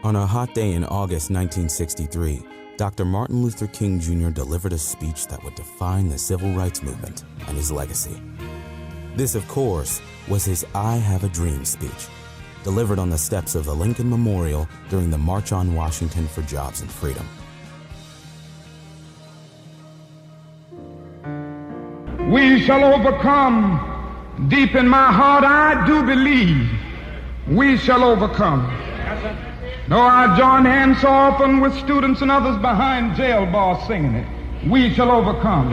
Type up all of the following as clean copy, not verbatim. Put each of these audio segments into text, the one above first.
On a hot day in August 1963, Dr. Martin Luther King Jr. delivered a speech that would define the civil rights movement and his legacy. This, of course, was his I Have a Dream speech, delivered on the steps of the Lincoln Memorial during the March on Washington for Jobs and Freedom. We shall overcome. Deep in my heart, I do believe we shall overcome. Though I join hands so often with students and others behind jail bars singing it, we shall overcome.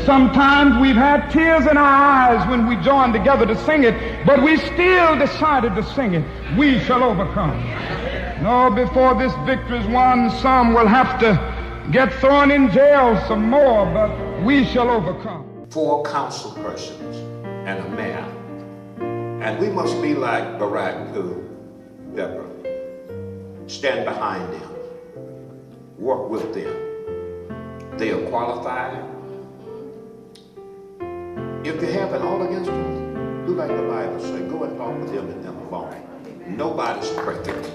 Sometimes we've had tears in our eyes when we joined together to sing it, but we still decided to sing it. We shall overcome. No, before this victory's won, some will have to get thrown in jail some more, but we shall overcome. 4 council persons and a mayor. And we must be like Barack to Deborah. Stand behind them. Work with them. They are qualified. If you have it all against them, do like the Bible says, go and talk with them and them alone. Nobody's perfect.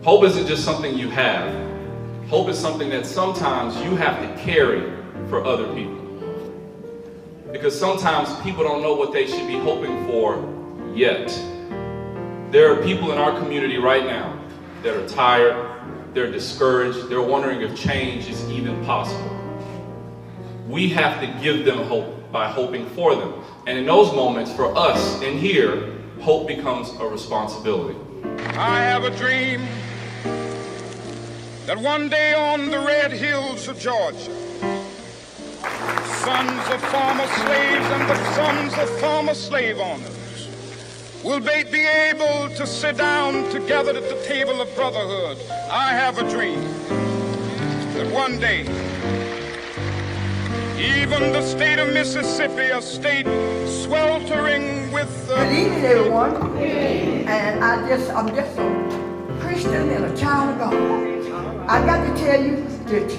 Hope isn't just something you have. Hope is something that sometimes you have to carry for other people. Because sometimes people don't know what they should be hoping for yet. There are people in our community right now that are tired, they're discouraged, they're wondering if change is even possible. We have to give them hope by hoping for them. And in those moments, for us in here, hope becomes a responsibility. I have a dream that one day on the red hills of Georgia, sons of former slaves and the sons of former slave owners will be able to sit down together at the table of brotherhood. I have a dream that one day, even the state of Mississippi, a state sweltering with Good evening, everyone. And I'm just a Christian and a child of God. I got to tell you that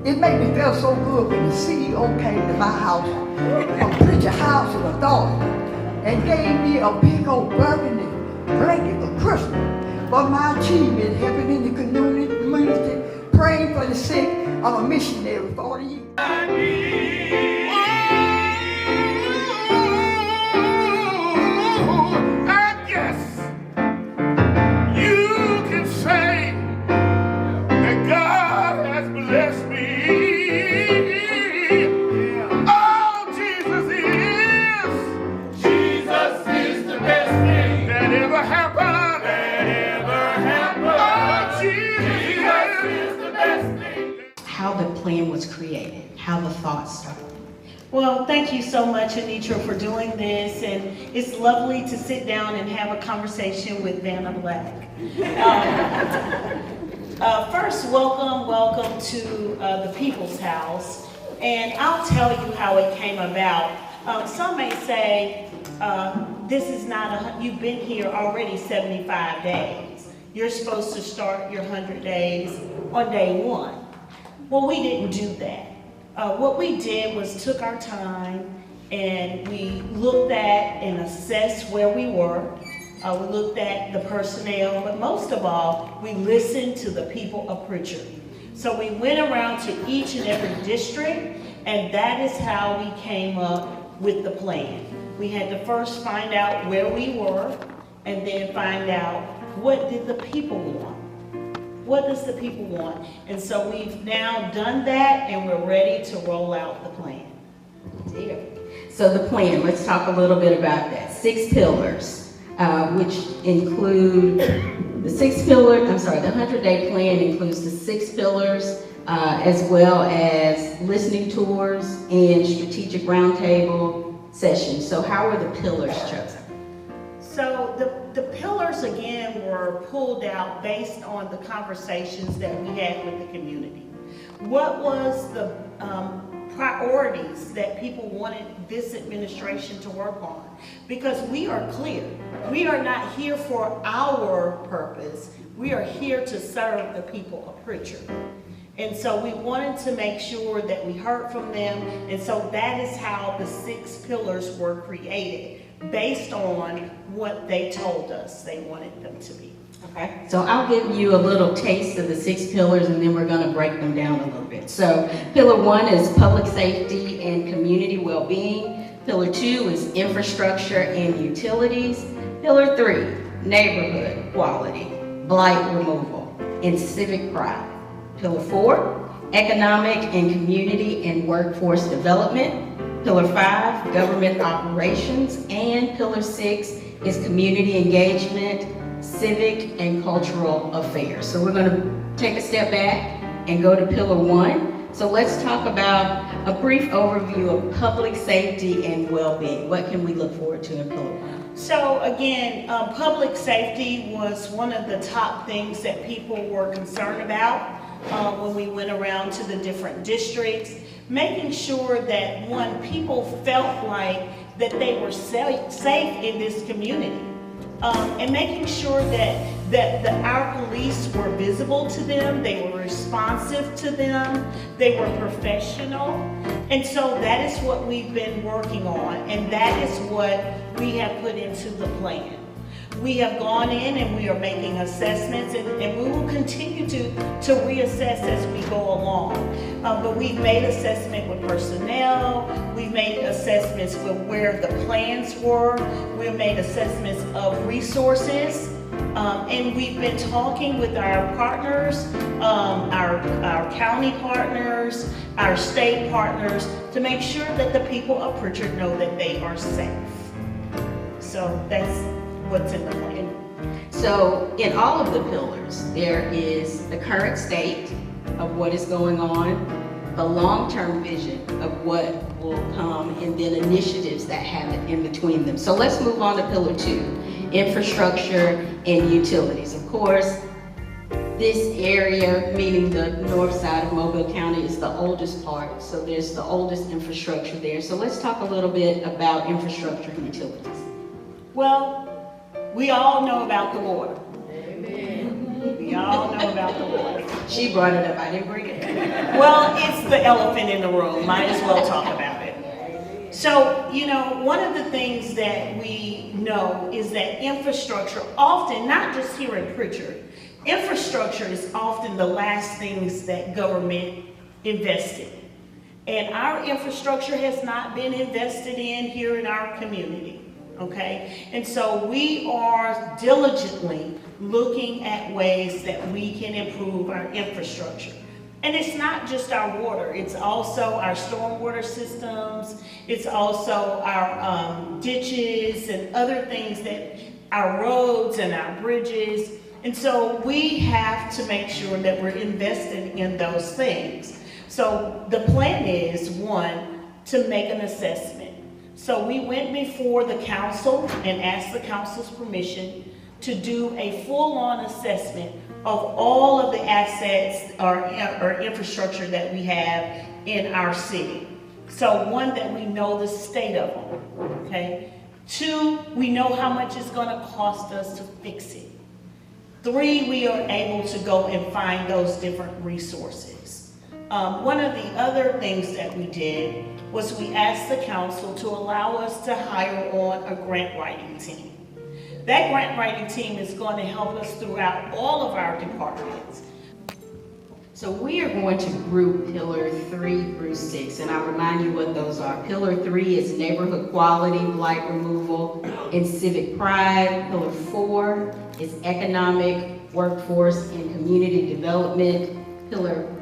it made me feel so good when the CEO came to my house, a Prichard house of authority, and gave me a big old burgundy blanket for Christmas for my achievement, helping in the community, praying for the sick. I'm a missionary for 40 years. How the plan was created, how the thoughts started. Well, thank you so much, Anitra, for doing this, and it's lovely to sit down and have a conversation with Vanna Black. First, welcome to the People's House, and I'll tell you how it came about. Some may say, this is not you've been here already 75 days. You're supposed to start your 100 days on day 1. Well, we didn't do that. What we did was took our time and we looked at and assessed where we were. We looked at the personnel, but most of all, we listened to the people of Prichard. So we went around to each and every district, and that is how we came up with the plan. We had to first find out where we were, and then find out what did the people want. What does the people want? And so we've now done that, and we're ready to roll out the plan. Dear. So the plan, let's talk a little bit about that. 6 pillars, which include the 100-day plan includes the 6 pillars, as well as listening tours and strategic roundtable sessions. So how were the pillars chosen? So the pillars, again, were pulled out based on the conversations that we had with the community. What was the priorities that people wanted this administration to work on? Because we are clear. We are not here for our purpose. We are here to serve the people of Prichard. And so we wanted to make sure that we heard from them. And so that is how the 6 pillars were created. based on what they told us they wanted them to be. Okay, so I'll give you a little taste of the 6 pillars and then we're going to break them down a little bit. So pillar 1 is public safety and community well-being. Pillar 2 is infrastructure and utilities. Pillar 3, neighborhood quality, blight removal, and civic pride. Pillar 4, economic and community and workforce development. Pillar 5, government operations. And Pillar 6 is community engagement, civic and cultural affairs. So we're going to take a step back and go to Pillar 1. So let's talk about a brief overview of public safety and well-being. What can we look forward to in Pillar 1? So again, public safety was one of the top things that people were concerned about when we went around to the different districts, making sure that, one, people felt like that they were safe in this community. And making sure that our police were visible to them, they were responsive to them, they were professional. And so that is what we've been working on, and that is what we have put into the plan. We have gone in and we are making assessments, and we will continue to reassess as we go along. But we've made assessment with personnel, we've made assessments with where the plans were, we've made assessments of resources, and we've been talking with our partners, our county partners, our state partners, to make sure that the people of Prichard know that they are safe. So that's what's in the plan. So in all of the pillars, there is the current state of what is going on, the long-term vision of what will come, and then initiatives that happen in between them. So let's move on to Pillar 2, infrastructure and utilities. Of course, this area, meaning the north side of Mobile County, is the oldest part, so there's the oldest infrastructure there. So let's talk a little bit about infrastructure and utilities. Well, we all know about the water. Amen. We all know about the water. She brought it up, I didn't bring it. Well, it's the elephant in the room. Might as well talk about it. So, you know, one of the things that we know is that infrastructure often, not just here in Prichard, infrastructure is often the last things that government invests in. And our infrastructure has not been invested in here in our community. Okay, and so we are diligently looking at ways that we can improve our infrastructure. And it's not just our water, it's also our stormwater systems, it's also our ditches and other things, that our roads and our bridges. And so we have to make sure that we're investing in those things. So the plan is, one, to make an assessment. So we went before the council and asked the council's permission to do a full-on assessment of all of the assets or infrastructure that we have in our city. So one, that we know the state of them, okay? 2, we know how much it's gonna cost us to fix it. 3, we are able to go and find those different resources. One of the other things that we did was we asked the council to allow us to hire on a grant writing team. That grant writing team is going to help us throughout all of our departments. So we are going to group Pillar 3 through 6, and I'll remind you what those are. Pillar 3 is neighborhood quality, blight removal, and civic pride. Pillar 4 is economic, workforce, and community development.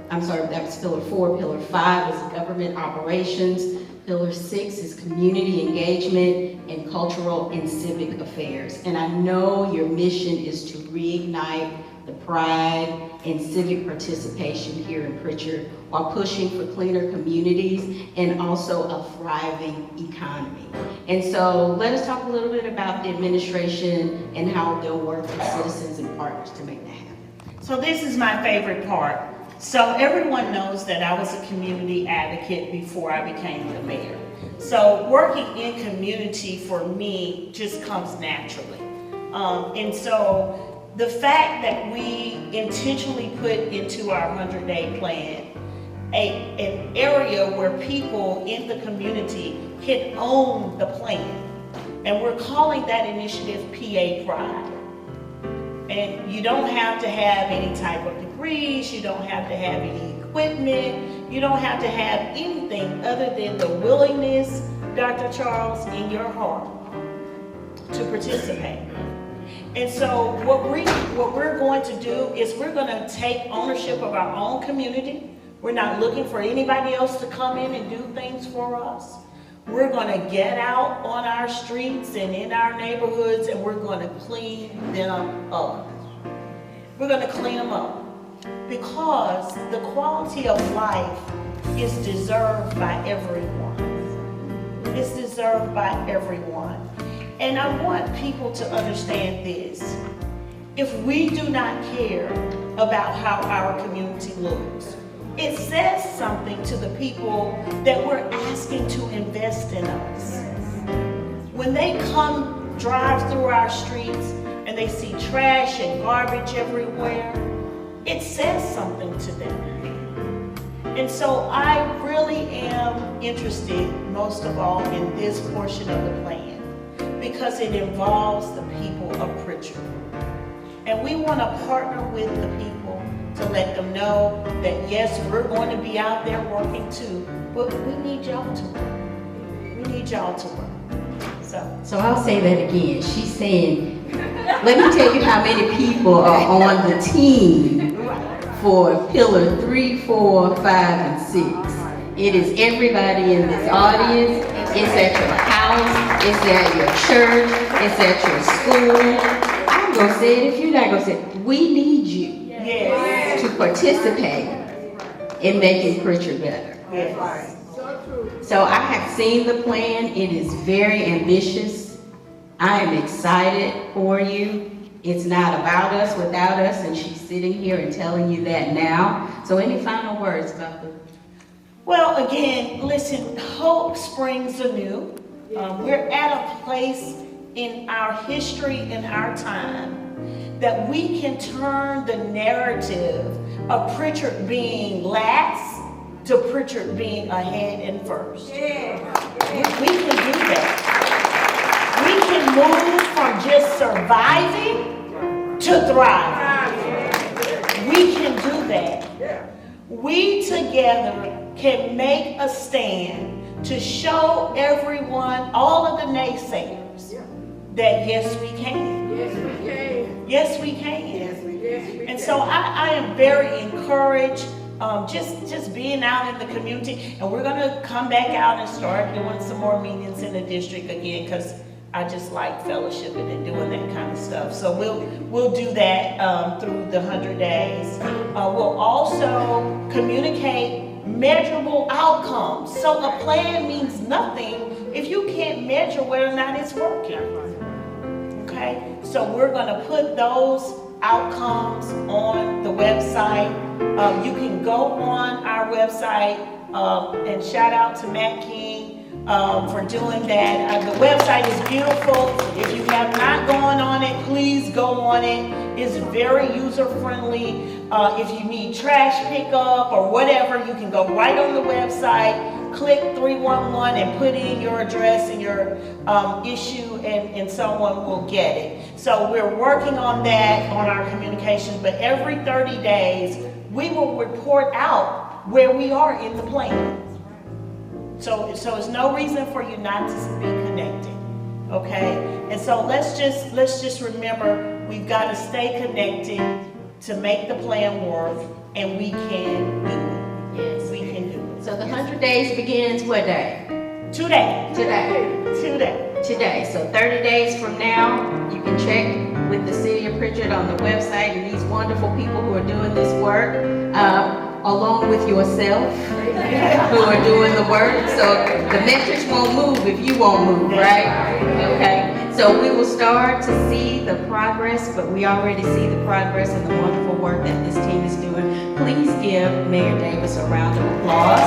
That's Pillar 4. Pillar 5 is government operations. Pillar 6 is community engagement and cultural and civic affairs. And I know your mission is to reignite the pride and civic participation here in Prichard while pushing for cleaner communities and also a thriving economy. And so let us talk a little bit about the administration and how they'll work with citizens and partners to make that happen. So this is my favorite part. So everyone knows that I was a community advocate before I became the mayor. So working in community for me just comes naturally. And so the fact that we intentionally put into our 100-day plan an area where people in the community can own the plan. And we're calling that initiative PA Pride. And you don't have to have any type of degrees, you don't have to have any equipment, you don't have to have anything other than the willingness, Dr. Charles, in your heart to participate. And so what we're going to do is we're going to take ownership of our own community. We're not looking for anybody else to come in and do things for us. We're going to get out on our streets and in our neighborhoods, and we're going to clean them up. We're going to clean them up because the quality of life is deserved by everyone. It's deserved by everyone. And I want people to understand this. If we do not care about how our community looks, it says something to the people that we're asking to invest in us. When they come drive through our streets and they see trash and garbage everywhere, it says something to them. And so I really am interested, most of all, in this portion of the plan because it involves the people of Prichard. And we want to partner with the people to let them know that yes, we're going to be out there working too, but we need y'all to work. We need y'all to work. So I'll say that again. She's saying, let me tell you how many people are on the team for pillar 3, 4, 5, and 6. It is everybody in this audience. It's at your house. It's at your church. It's at your school. I'm going to say it if you're not going to say it. We need you. Yes. To participate in making Prichard better. yes. So I have seen the plan. It is very ambitious. I am excited for you. It's not about us without us, and she's sitting here and telling you that now. So any final words about the... Well, again, listen, hope springs anew. We're at a place in our history, in our time, that we can turn the narrative of Prichard being last to Prichard being ahead and first. Yeah. We can do that. We can move from just surviving to thriving. We can do that. We together can make a stand to show everyone, all of the naysayers, that yes, we can. Yes, we can. Yes, we can. Yes, we can. And so I am very encouraged, just being out in the community, and we're gonna come back out and start doing some more meetings in the district again, because I just like fellowshipping and doing that kind of stuff. So we'll do that through the 100 days. We'll also communicate measurable outcomes. So a plan means nothing if you can't measure whether or not it's working. Okay, so we're going to put those outcomes on the website. You can go on our website and shout out to Matt King for doing that. The website is beautiful. If you have not gone on it, please go on it. It's very user-friendly. If you need trash pickup or whatever, you can go right on the website, click 311 and put in your address and your issue, and someone will get it. So we're working on that on our communications, but every 30 days, we will report out where we are in the plan. So there's no reason for you not to be connected, okay? And so let's just remember, we've got to stay connected to make the plan work, and we can do it. Yes, we can do it. So the 100 days begins what day? Today. So 30 days from now, you can check with the City of Prichard on the website and these wonderful people who are doing this work, along with yourself, who are doing the work. So the metrics won't move if you won't move, right? Okay. So we will start to see the progress, but we already see the progress and the wonderful work that this team is doing. Please give Mayor Davis a round of applause.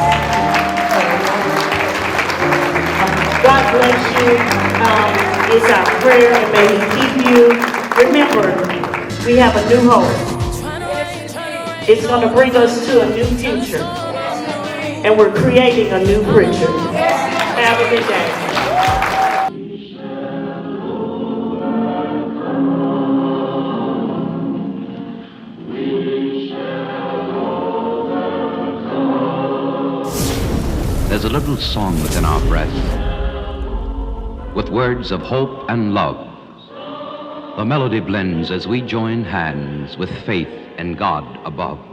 God bless you. It's our prayer, and may He keep you. Remember, we have a new hope. It's going to bring us to a new future, and we're creating a new Prichard. Have a good day. There's a little song within our breast, with words of hope and love. The melody blends as we join hands with faith in God above.